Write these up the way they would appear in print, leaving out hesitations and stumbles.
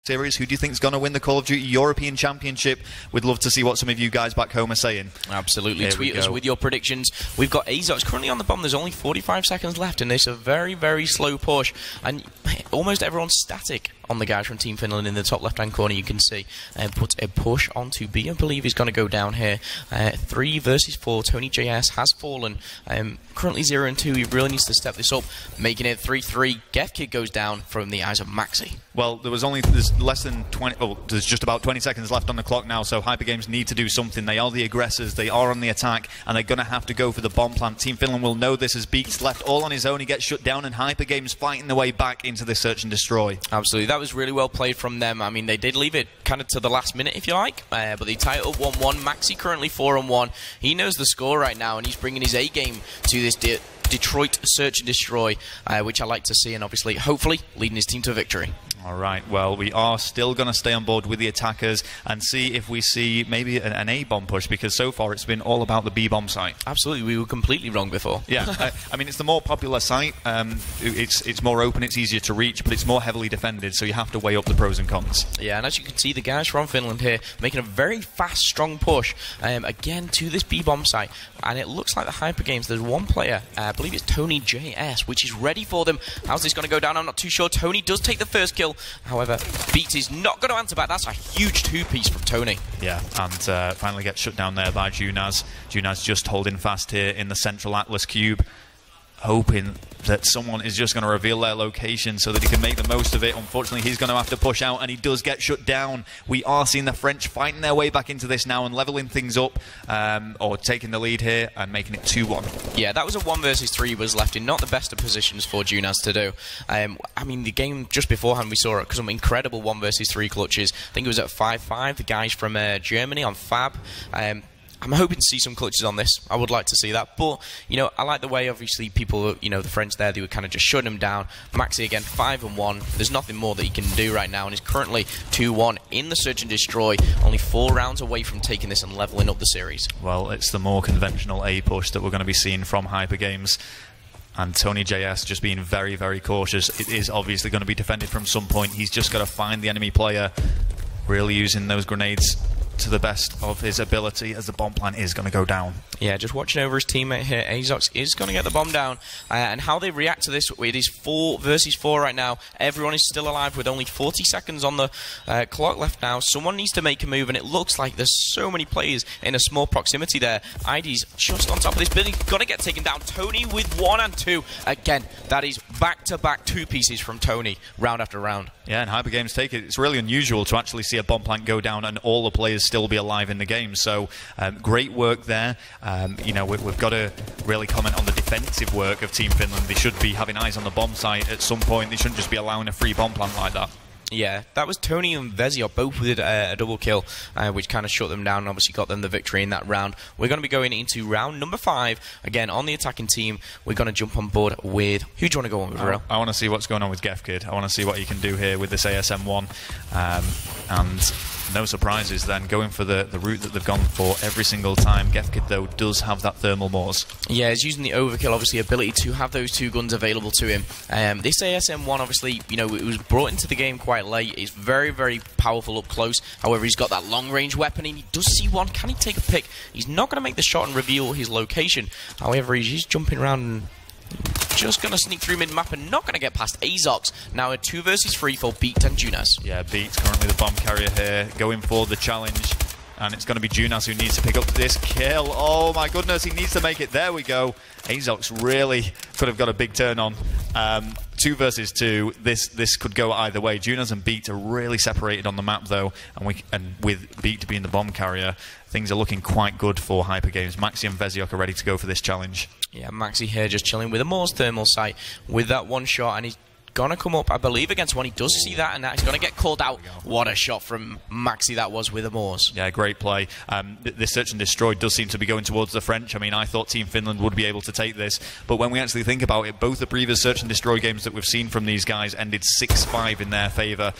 series. Who do you think is going to win the Call of Duty European Championship? We'd love to see what some of you guys back home are saying. Absolutely. Tweet us with your predictions. We've got Azox currently on the bomb. There's only 45 seconds left, and it's a very, very slow push. And almost everyone's static on the guys from Team Finland in the top left-hand corner, you can see. Put a push onto B. I believe he's going to go down here. 3 versus 4. Tony JS has fallen. Currently 0 and 2. He really needs to step this up, making it 3-3. GefKid goes down from the eyes of Maxi. Well, there's less than 20. Oh, there's just about 20 seconds left on the clock now. So Hypergames need to do something. They are the aggressors. They are on the attack, and they're going to have to go for the bomb plant. Team Finland will know this as Beats left all on his own. He gets shut down, and Hypergames fighting their way back into this search and destroy. Absolutely, that was really well played from them. I mean, they did leave it kind of to the last minute, if you like, but they tie it up 1-1. Maxi currently 4-1. He knows the score right now, and he's bringing his A game to this Detroit search and destroy, which I like to see, and obviously, hopefully, leading his team to a victory. All right, well, we are still going to stay on board with the attackers and see if we see maybe an A-bomb push, because so far it's been all about the B-bomb site. Absolutely, we were completely wrong before. Yeah, I mean, it's the more popular site. It's more open, it's easier to reach, but it's more heavily defended, so you have to weigh up the pros and cons. Yeah, and as you can see, the guys from Finland here making a very fast, strong push, again, to this B-bomb site. And it looks like the Hypergames, there's one player, I believe it's Tony JS, which is ready for them. How's this going to go down? I'm not too sure. Tony does take the first kill. However, Beats is not going to answer back. That's a huge two-piece from Tony. Yeah, and finally gets shut down there by Junaz. Junaz just holding fast here in the central Atlas cube, hoping that someone is just going to reveal their location so that he can make the most of it. Unfortunately, he's going to have to push out, and he does get shut down. We are seeing the French fighting their way back into this now and leveling things up, or taking the lead here and making it 2-1. Yeah, that was a 1 versus 3 was left in not the best of positions for Junaz to do. I mean, the game just beforehand, we saw some incredible 1 versus 3 clutches. I think it was at 5-5, the guys from Germany on Fab. I'm hoping to see some clutches on this. I would like to see that. But, you know, I like the way, obviously, people, you know, the French there, they were kind of just shutting him down. Maxi, again, 5-1. There's nothing more that he can do right now. And he's currently 2-1 in the search and destroy. Only 4 rounds away from taking this and leveling up the series. Well, it's the more conventional A push that we're going to be seeing from Hypergames. And Tony JS just being very, very cautious. It is obviously going to be defended from some point. He's just got to find the enemy player, really using those grenades to the best of his ability, as the bomb plant is going to go down. Yeah, just watching over his teammate here. Azox is going to get the bomb down, and how they react to this, it is 4 versus 4 right now. Everyone is still alive with only 40 seconds on the clock left now. Someone needs to make a move, and it looks like there's so many players in a small proximity there. ID's just on top of this building, going to get taken down. Tony with 1 and 2. Again, that is back-to-back 2 pieces from Tony, round after round. Yeah, and Hypergames take it. It's really unusual to actually see a bomb plant go down and all the players still be alive in the game. So great work there. You know, we've got to really comment on the defensive work of Team Finland. They should be having eyes on the bomb site at some point. They shouldn't just be allowing a free bomb plant like that. Yeah, that was Tony and Vezio both with a double kill, which kind of shut them down and obviously got them the victory in that round. We're going to be going into round number 5. Again, on the attacking team, we're going to jump on board with... Who do you want to go on with, Real? I want to see what's going on with GefKid. I want to see what he can do here with this ASM-1. And no surprises then, going for the route that they've gone for every single time. GefKid, though, does have that thermal Morse. Yeah, he's using the overkill, obviously, ability to have those 2 guns available to him. This ASM-1, obviously, you know, it was brought into the game quite late. It's very, very powerful up close. However, he's got that long-range weapon, and he does see one. Can he take a pick? He's not going to make the shot and reveal his location. However, he's jumping around and just going to sneak through mid-map and not going to get past Azox. Now a 2 versus 3 for Beat and Junaz. Yeah, Beat's currently the bomb carrier here, going for the challenge. And it's going to be Junaz who needs to pick up this kill. Oh my goodness, he needs to make it. There we go. Azox really could have got a big turn on. 2 versus 2. This could go either way. Junaz and Beat are really separated on the map though, and with Beat being the bomb carrier, things are looking quite good for Hypergames. Maxi and Veziok are ready to go for this challenge. Yeah, Maxi here just chilling with a Morse thermal sight with that one shot, and he's going to come up, I believe, against one. He does see that, and he's going to get called out. What a shot from Maxi that was with a Morse. Yeah, great play. This search and destroy does seem to be going towards the French. I mean, I thought Team Finland would be able to take this, but when we actually think about it, both the previous search and destroy games that we've seen from these guys ended 6-5 in their favour.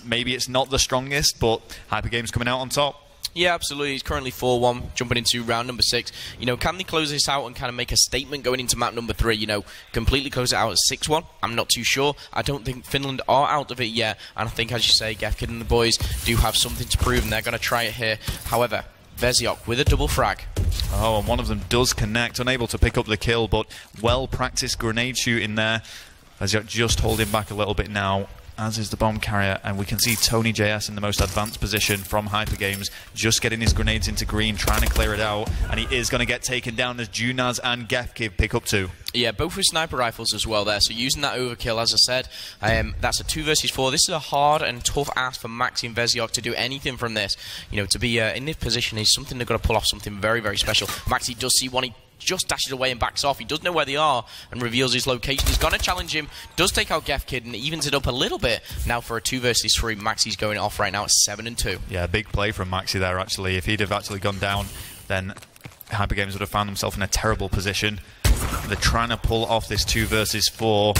Maybe it's not the strongest, but Hypergames coming out on top. Yeah, absolutely. He's currently 4-1, jumping into round number 6. You know, can they close this out and kind of make a statement going into map number 3? You know, completely close it out at 6-1? I'm not too sure. I don't think Finland are out of it yet. And I think, as you say, Gefkid and the boys do have something to prove, and they're going to try it here. However, Veziok with a double frag. Oh, and one of them does connect, unable to pick up the kill, but well-practiced grenade shooting there. Veziok just holding back a little bit now, as is the bomb carrier, and we can see Tony JS in the most advanced position from Hypergames, just getting his grenades into green, trying to clear it out, and he is going to get taken down as Junaz and Gefkid pick up 2. Yeah, both with sniper rifles as well there, so using that overkill, as I said, that's a 2 versus 4. This is a hard and tough ask for Maxi and Veziok to do anything from this. You know, to be in this position is something they've got to pull off something very, very special. Maxi does see one, he just dashes away and backs off. He does know where they are and reveals his location. He's going to challenge him, does take out Gefkid and evens it up a little bit. Now for a 2 versus 3, Maxi's going off right now at 7-2. Yeah, big play from Maxi there, actually. If he'd have actually gone down, then Hypergames would have found himself in a terrible position. They're trying to pull off this 2 versus 4.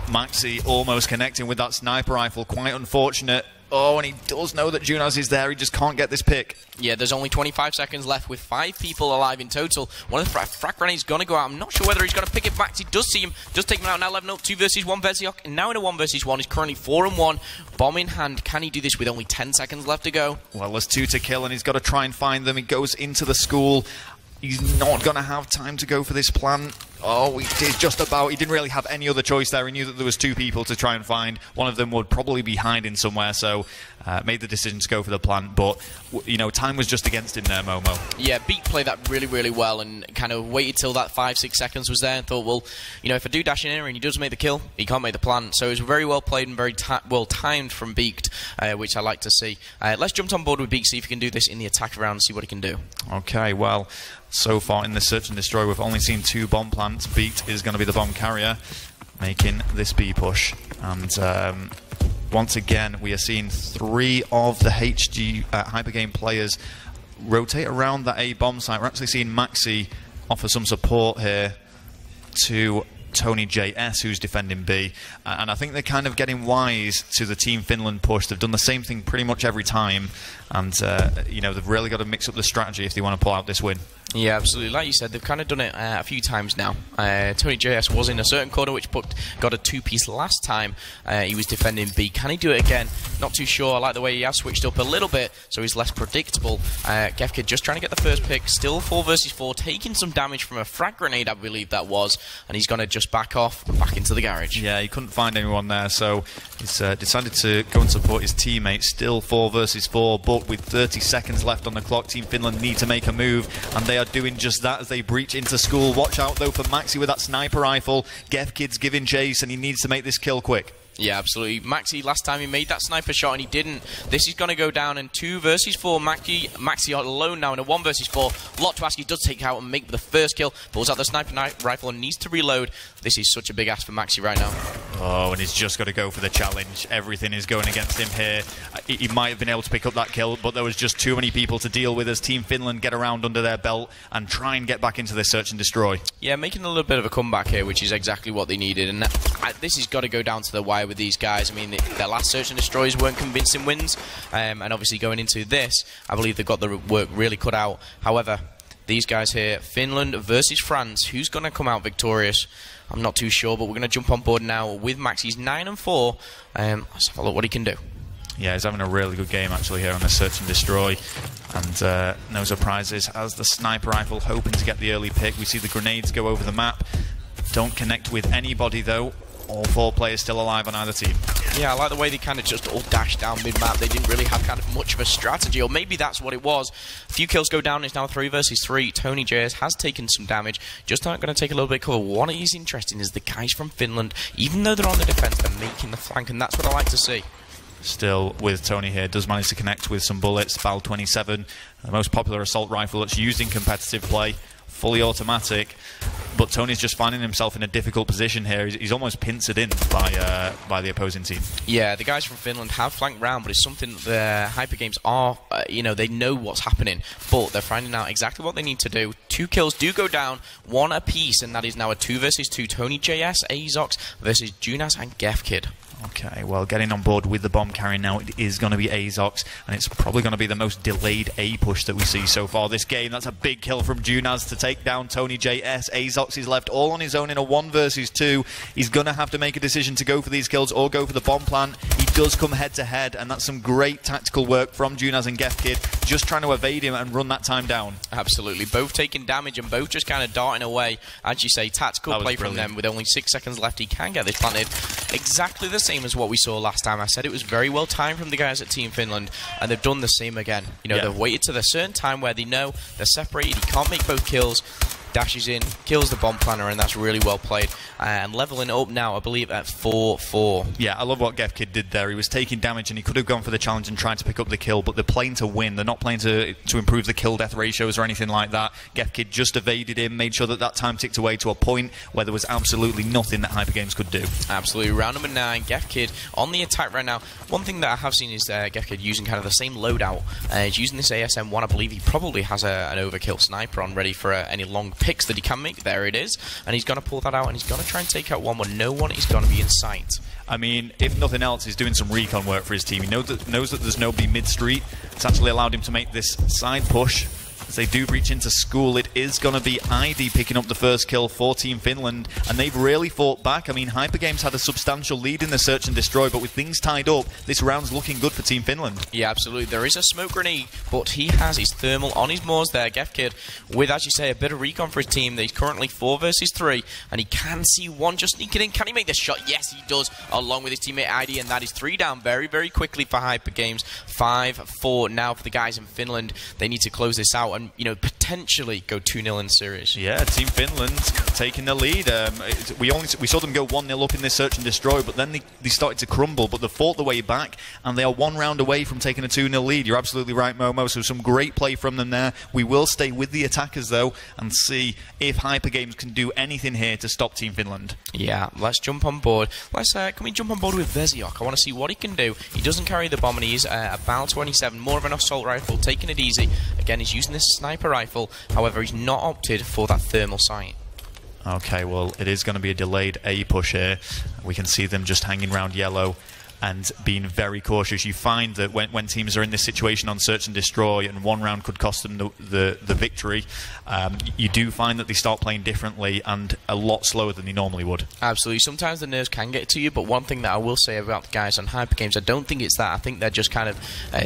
Maxi almost connecting with that sniper rifle. Quite unfortunate. Oh, and he does know that Junaz is there. He just can't get this pick. Yeah, there's only 25 seconds left with 5 people alive in total. One of the frag grenades going to go out. I'm not sure whether he's going to pick it back. He does see him. Does take him out now. 11-0. 2 versus 1 Veziok. And now in a 1 versus 1. He's currently 4-1. Bomb in hand. Can he do this with only 10 seconds left to go? Well, there's 2 to kill, and he's got to try and find them. He goes into the school. He's not going to have time to go for this plan. Oh, he did just about. He didn't really have any other choice there. He knew that there was 2 people to try and find. One of them would probably be hiding somewhere, so made the decision to go for the plan. But, you know, time was just against him there, Momo. Yeah, Beak played that really, really well and kind of waited till that 5-6 seconds was there and thought, well, you know, if I do dash in here and he does make the kill, he can't make the plan. So it was very well played and very well timed from Beaked, which I like to see. Let's jump on board with Beak, see if he can do this in the attack round and see what he can do. Okay, well, so far in the search and destroy, we've only seen 2 bomb plants. Beat is going to be the bomb carrier, making this B push. And once again, we are seeing 3 of the HG Hypergame players rotate around that A bomb site. We're actually seeing Maxi offer some support here to Tony JS, who's defending B, and I think they're kind of getting wise to the Team Finland push. They've done the same thing pretty much every time, and you know, they've really got to mix up the strategy if they want to pull out this win. Yeah, absolutely. Like you said, they've kind of done it a few times now. Tony JS was in a certain corner which got a 2-piece last time. He was defending B. Can he do it again? Not too sure. I like the way he has switched up a little bit, so he's less predictable. Gefkid just trying to get the first pick. Still 4 versus 4, taking some damage from a frag grenade, I believe that was, and he's going to just back off and back into the garage. Yeah, he couldn't find anyone there, so he's decided to go and support his teammates. Still 4 versus 4, but with 30 seconds left on the clock, Team Finland need to make a move, and they are doing just that as they breach into school. Watch out though for Maxi with that sniper rifle. Gefkid's giving chase and he needs to make this kill quick. Yeah, absolutely. Maxi, last time he made that sniper shot and he didn't. This is going to go down in 2 versus 4. Maxi alone now in a 1 versus 4. Lot to ask. He does take out and make the first kill. Pulls out the sniper rifle and needs to reload. This is such a big ask for Maxi right now. Oh, and he's just got to go for the challenge. Everything is going against him here. He might have been able to pick up that kill, but there was just too many people to deal with as Team Finland get around under their belt and try and get back into this search and destroy. Yeah, making a little bit of a comeback here, which is exactly what they needed. And this has got to go down to the wire with these guys. I mean, their last search and destroys weren't convincing wins. And obviously going into this, I believe they've got the work really cut out. However, these guys here, Finland versus France, who's going to come out victorious? I'm not too sure, but we're going to jump on board now with Max. He's 9-4. Let's have a look what he can do. Yeah, he's having a really good game actually here on the search and destroy. And no surprises, as the sniper rifle hoping to get the early pick. We see the grenades go over the map. Don't connect with anybody though. All 4 players still alive on either team. Yeah, I like the way they kind of just all dashed down mid-map. They didn't really have kind of much of a strategy, or maybe that's what it was. A few kills go down. It's now 3 versus 3. Tony JS has taken some damage. Just not going to take a little bit of cover. What is interesting is the guys from Finland, even though they're on the defense, they're making the flank, and that's what I like to see. Still with Tony here, does manage to connect with some bullets. Bal 27, the most popular assault rifle that's used in competitive play. Fully automatic, but Tony's just finding himself in a difficult position here. He's almost pincered in by the opposing team. Yeah, the guys from Finland have flanked round, but it's something that the Hypergames are, you know, they know what's happening, but they're finding out exactly what they need to do. 2 kills do go down, 1 apiece, and that is now a 2 versus 2. Tony JS, Azox versus Junaz and Gefkid. Okay, well, getting on board with the bomb carrier now, it is going to be Azox, and it's probably going to be the most delayed A push that we see so far this game. That's a big kill from Junaz to take down Tony JS. Azox is left all on his own in a 1 versus 2. He's going to have to make a decision to go for these kills or go for the bomb plant. He does come head to head, and that's some great tactical work from Junaz and Gefkid, just trying to evade him and run that time down. Absolutely, both taking damage and both just kind of darting away. As you say, tactical play from them. With only 6 seconds left, he can get this planted. Exactly the same as what we saw last time. I said it was very well timed from the guys at Team Finland, and they've done the same again. You know, they've waited to the certain time where they know they're separated, he can't make both kills, dashes in, kills the bomb planner, and that's really well played. And leveling up now, I believe, at 4-4. Yeah, I love what Gefkid did there. He was taking damage, and he could have gone for the challenge and tried to pick up the kill, but they're playing to win. They're not playing to improve the kill-death ratios or anything like that. Gefkid just evaded him, made sure that that time ticked away to a point where there was absolutely nothing that Hypergames could do. Absolutely. Round number 9, Gefkid on the attack right now. One thing that I have seen is Gefkid using kind of the same loadout. He's using this ASM-1. I believe he probably has an overkill sniper on ready for any long picks that he can make. There it is. And he's going to pull that out, and he's going to try and take out one when no one is going to be in sight. I mean, if nothing else, he's doing some recon work for his team. He knows that there's nobody mid-street. It's actually allowed him to make this side push. As they do breach into school, it is going to be ID picking up the first kill for Team Finland, and they've really fought back. I mean, Hypergames had a substantial lead in the search and destroy, but with things tied up, this round's looking good for Team Finland. Yeah, absolutely. There is a smoke grenade, but he has his thermal on his Moors there, Gefkid, with, as you say, a bit of recon for his team. He's currently 4 versus 3, and he can see one just sneaking in. Can he make the shot? Yes, he does, along with his teammate ID, and that is 3 down very, very quickly for Hypergames. 5-4 now for the guys in Finland. They need to close this out and, you know, potentially go 2-0 in the series. Yeah, Team Finland taking the lead. We saw them go 1-0 up in this search and destroy, but then they started to crumble, but they fought the way back, and they are 1 round away from taking a 2-0 lead. You're absolutely right, Momo, so some great play from them there. We will stay with the attackers, though, and see if Hypergames can do anything here to stop Team Finland. Yeah, let's jump on board. Can we jump on board with Veziok? I want to see what he can do. He doesn't carry the bomb, and he's about 27, more of an assault rifle, taking it easy. Again, he's using this sniper rifle, however, he's not opted for that thermal sight. Okay, well, it is going to be a delayed A push here. We can see them just hanging around yellow and being very cautious. You find that when teams are in this situation on search and destroy, and 1 round could cost them the victory, you do find that they start playing differently and a lot slower than they normally would. Absolutely. Sometimes the nerves can get to you, but one thing that I will say about the guys on Hypergames, I don't think it's that. I think they're just kind of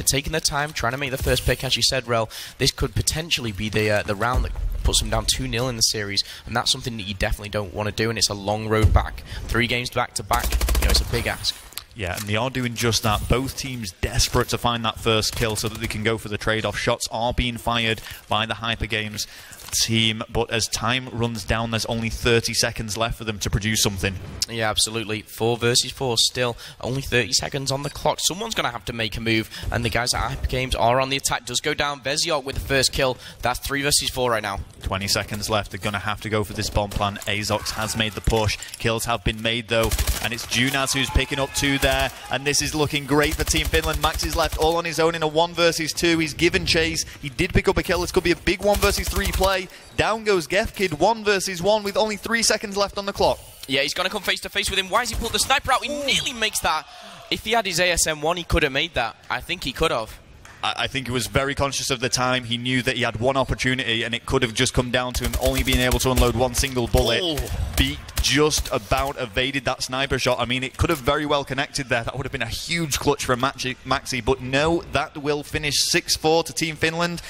taking their time, trying to make the first pick. As you said, Rel, this could potentially be the round that puts them down 2-0 in the series, and that's something that you definitely don't want to do, and it's a long road back. 3 games back to back, you know, it's a big ask. Yeah, and they are doing just that. Both teams desperate to find that first kill so that they can go for the trade-off. Shots are being fired by the Hypergames team, but as time runs down, there's only 30 seconds left for them to produce something. Yeah, absolutely. 4 versus 4 still. Only 30 seconds on the clock. Someone's going to have to make a move, and the guys at Hypergames are on the attack. Does go down. Veziok with the first kill. That's 3 versus 4 right now. 20 seconds left. They're going to have to go for this bomb plan. Azox has made the push. Kills have been made, though, and it's Junaz who's picking up 2 there, and this is looking great for Team Finland. Max is left all on his own in a 1 versus 2. He's given chase. He did pick up a kill. This could be a big 1 versus 3 play. Down goes Gefkid, 1 versus 1 with only 3 seconds left on the clock. Yeah, he's going to come face to face with him. Why has he pulled the sniper out? He nearly makes that. If he had his ASM-1, he could have made that. I think he could have. I think he was very conscious of the time. He knew that he had 1 opportunity, and it could have just come down to him only being able to unload 1 single bullet. Beat just about evaded that sniper shot. I mean, it could have very well connected there. That would have been a huge clutch for Maxi, but no, that will finish 6-4 to Team Finland.